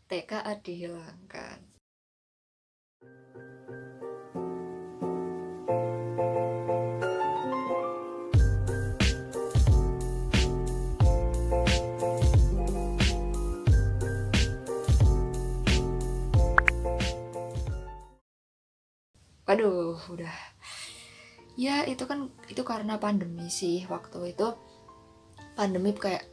TKA dihilangkan. Waduh, udah. Ya, itu karena pandemi sih. Waktu itu pandemi kayak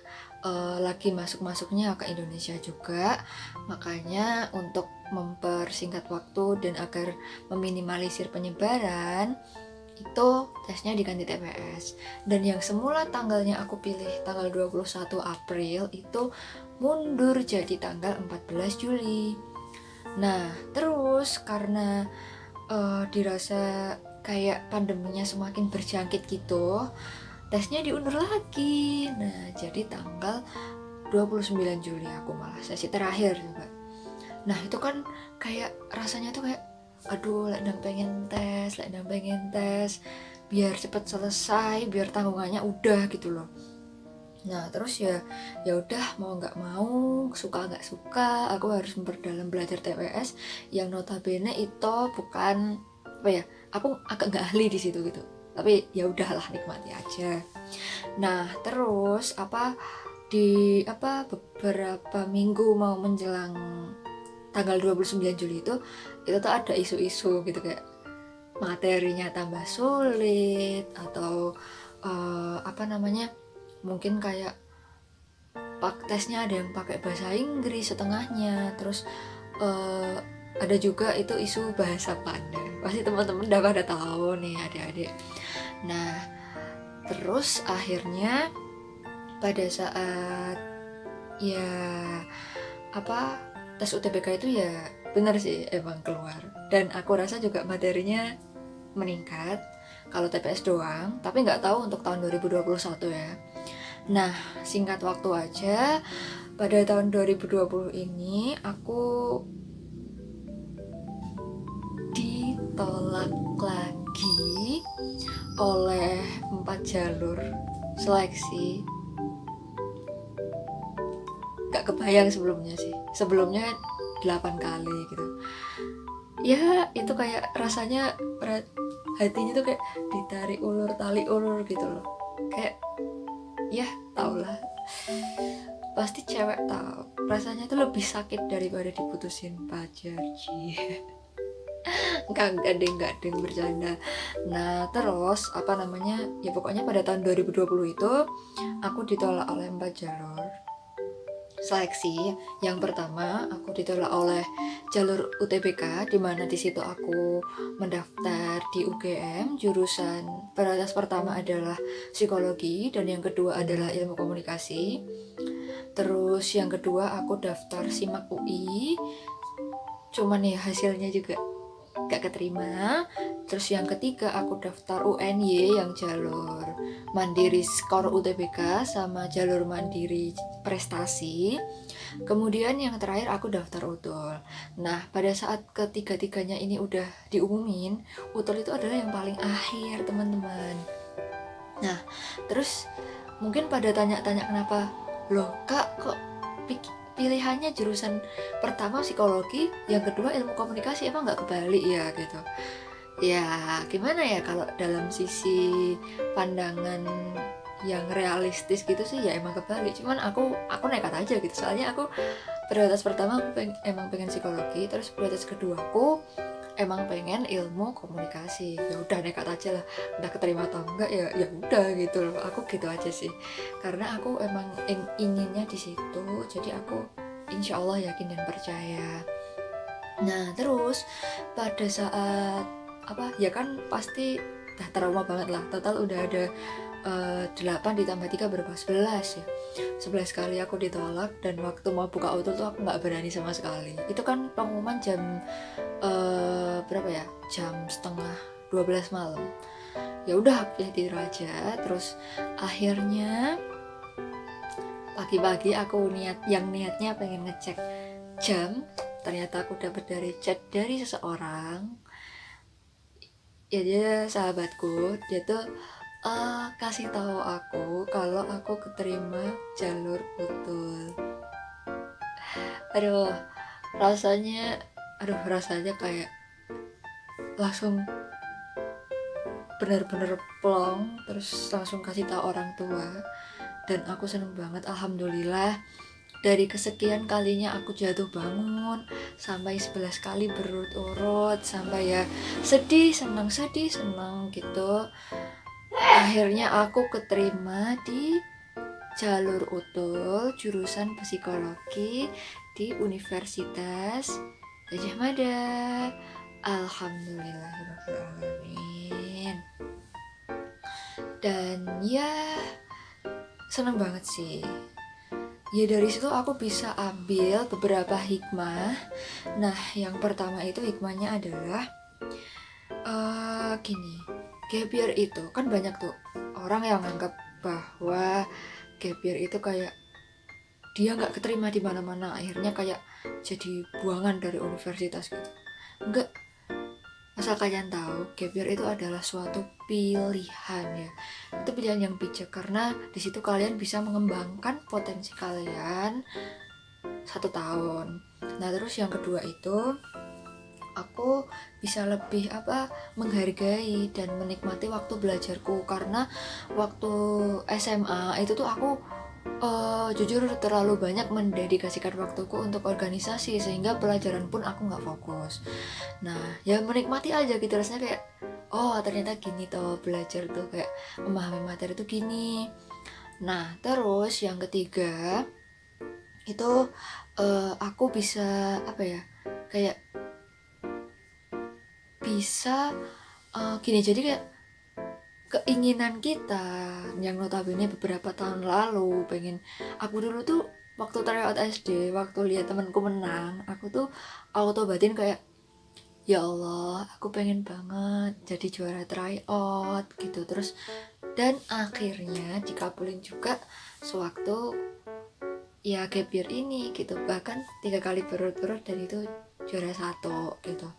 lagi masuk-masuknya ke Indonesia juga. Makanya untuk mempersingkat waktu dan agar meminimalisir penyebaran, itu tesnya diganti TPS. Dan yang semula tanggalnya aku pilih tanggal 21 April itu mundur jadi tanggal 14 Juli. Nah, terus karena dirasa kayak pandeminya semakin berjangkit gitu, tesnya diundur lagi. Nah, jadi tanggal 29 Juli aku malah sesi terakhir juga. Nah, itu kan kayak rasanya tuh kayak aduh, lek pengen tes biar cepet selesai, biar tanggungannya udah gitu loh. Nah, terus ya udah, mau nggak mau, suka nggak suka, aku harus memperdalam belajar TPS yang notabene itu bukan apa ya, aku agak nggak ahli di situ gitu. Tapi ya udahlah, nikmati aja. Nah, terus beberapa minggu mau menjelang tanggal 29 Juli itu tuh ada isu-isu gitu kayak materinya tambah sulit atau mungkin kayak tesnya ada yang pakai bahasa Inggris setengahnya, terus ada juga itu isu bahasa Panda, pasti teman-teman udah pada tahu nih adik-adik. Nah, terus akhirnya pada saat ya tes UTBK itu ya benar sih emang keluar, dan aku rasa juga materinya meningkat kalau TPS doang, tapi nggak tahu untuk tahun 2021 ya. Nah, singkat waktu aja, pada tahun 2020 ini aku ditolak lagi oleh 4 jalur seleksi. Gak kebayang sebelumnya 8 kali gitu. Ya, itu kayak rasanya hatinya tuh kayak ditarik ulur tali ulur gitu loh. Kayak ya tau lah, pasti cewek tahu rasanya tuh lebih sakit daripada diputusin pacar. Enggak deng, bercanda. Nah, terus ya pokoknya pada tahun 2020 itu aku ditolak oleh 4 jalur seleksi. Yang pertama aku ditolak oleh jalur UTBK, di mana di situ aku mendaftar di UGM, jurusan prioritas pertama adalah psikologi dan yang kedua adalah ilmu komunikasi. Terus yang kedua aku daftar SIMAK UI, cuman ya hasilnya juga gak keterima. Terus yang ketiga aku daftar UNY yang jalur mandiri skor UTBK sama jalur mandiri prestasi. Kemudian yang terakhir aku daftar UTUL. Nah, pada saat ketiga-tiganya ini udah diumumin, UTUL itu adalah yang paling akhir, teman-teman. Nah, terus mungkin pada tanya-tanya kenapa, loh kak kok pilihannya jurusan pertama psikologi, yang kedua ilmu komunikasi, emang nggak kebalik ya gitu. Ya gimana ya, kalau dalam sisi pandangan yang realistis gitu sih ya emang kebalik, cuman aku nekat aja gitu, soalnya aku prioritas pertama emang pengen psikologi, terus prioritas kedua aku emang pengen ilmu komunikasi. Ya udah nekat aja lah, udah keterima atau enggak ya udah gitu loh, aku gitu aja sih, karena aku emang inginnya di situ, jadi aku insya Allah yakin dan percaya. Nah, terus pada saat ya kan pasti dah trauma banget lah, total udah ada 8 ditambah 3 berapa? 11 ya. 11 kali aku ditolak, dan waktu mau buka auto tuh aku nggak berani sama sekali. Itu kan pengumuman jam berapa ya? Jam setengah 12 malam. Ya udah, aku tidur aja. Terus akhirnya pagi-pagi aku niatnya pengen ngecek jam. Ternyata aku dapat dari chat dari seseorang. Ya dia sahabatku, dia tuh kasih tahu aku kalau aku keterima jalur UTUL. Aduh, rasanya kayak langsung bener-bener plong, terus langsung kasih tahu orang tua. Dan aku seneng banget, alhamdulillah. Dari kesekian kalinya aku jatuh bangun sampai 11 kali berurut-urut, sampai ya sedih senang gitu. Akhirnya aku keterima di jalur utul jurusan psikologi di Universitas Gadjah Mada. Alhamdulillahirrahmanirrahim. Dan ya seneng banget sih. Ya dari situ aku bisa ambil beberapa hikmah. Nah yang pertama itu hikmahnya adalah gini, gap year itu kan banyak tuh orang yang anggap bahwa gap year itu kayak dia nggak keterima di mana-mana, akhirnya kayak jadi buangan dari universitas gitu. Enggak, asal kalian tahu, gap year itu adalah suatu pilihan ya. Itu pilihan yang bijak karena di situ kalian bisa mengembangkan potensi kalian 1 tahun. Nah terus yang kedua itu aku bisa lebih menghargai dan menikmati waktu belajarku, karena waktu SMA itu tuh aku jujur terlalu banyak mendedikasikan waktuku untuk organisasi sehingga pelajaran pun aku nggak fokus. Nah ya menikmati aja gitu, rasanya kayak oh ternyata gini toh belajar tuh, kayak memahami materi tuh gini. Nah terus yang ketiga itu aku bisa kayak bisa gini, jadi kayak keinginan kita yang notabene beberapa tahun lalu pengen, aku dulu tuh waktu tryout SD, waktu lihat temanku menang, aku tuh auto batin kayak ya Allah aku pengen banget jadi juara tryout gitu. Terus dan akhirnya dikabulin juga sewaktu ya gap year ini gitu, bahkan 3 kali berturut-turut dan itu juara 1 gitu.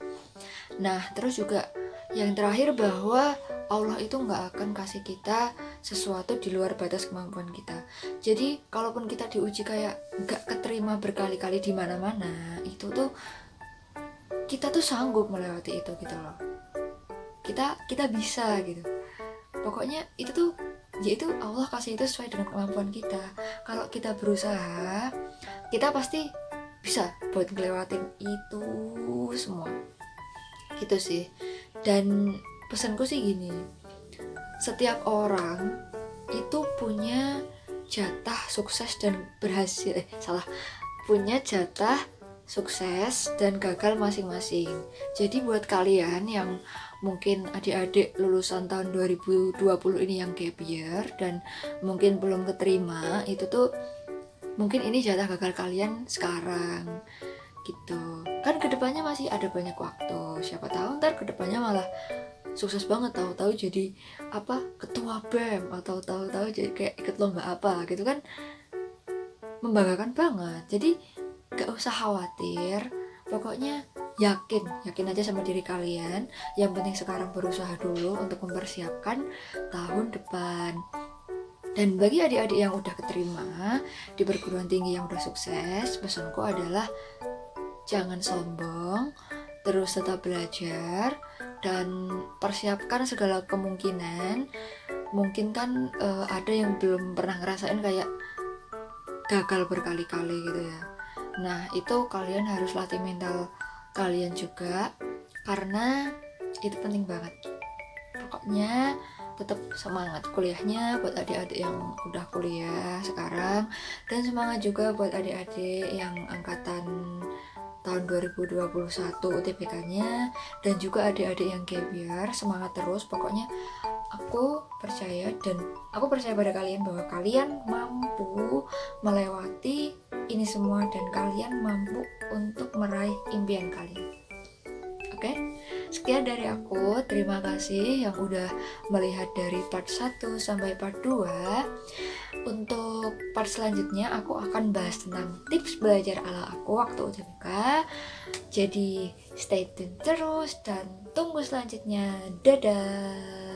Nah terus juga yang terakhir bahwa Allah itu nggak akan kasih kita sesuatu di luar batas kemampuan kita. Jadi kalaupun kita diuji kayak nggak keterima berkali-kali di mana-mana, itu tuh kita tuh sanggup melewati itu gitu loh. Kita bisa gitu. Pokoknya itu tuh yaitu Allah kasih itu sesuai dengan kemampuan kita. Kalau kita berusaha, kita pasti bisa buat ngelewatin itu semua. Gitu sih. Dan pesanku sih gini, setiap orang itu punya jatah sukses dan berhasil punya jatah sukses dan gagal masing-masing. Jadi buat kalian yang mungkin adik-adik lulusan tahun 2020 ini yang gap year dan mungkin belum keterima, itu tuh mungkin ini jatah gagal kalian sekarang gitu. Kan kedepannya masih ada banyak waktu, siapa tahu ntar kedepannya malah sukses banget, tahu-tahu jadi ketua BEM atau tahu-tahu jadi kayak ikut lomba apa gitu kan, membanggakan banget. Jadi gak usah khawatir, pokoknya yakin aja sama diri kalian. Yang penting sekarang berusaha dulu untuk mempersiapkan tahun depan. Dan bagi adik-adik yang udah keterima di perguruan tinggi yang udah sukses, pesanku adalah jangan sombong, terus tetap belajar dan persiapkan segala kemungkinan. Mungkin kan ada yang belum pernah ngerasain kayak gagal berkali-kali gitu ya. Nah itu kalian harus latih mental kalian juga, karena itu penting banget. Pokoknya tetap semangat kuliahnya buat adik-adik yang udah kuliah sekarang, dan semangat juga buat adik-adik yang angkatan tahun 2021 UTBK-nya, dan juga adik-adik yang gap year, semangat terus. Pokoknya aku percaya pada kalian bahwa kalian mampu melewati ini semua dan kalian mampu untuk meraih impian kalian. Oke? Sekian dari aku, terima kasih yang udah melihat dari part 1 sampai part 2. Untuk part selanjutnya aku akan bahas tentang tips belajar ala aku waktu UTBK. Jadi stay tune terus dan tunggu selanjutnya. Dadah.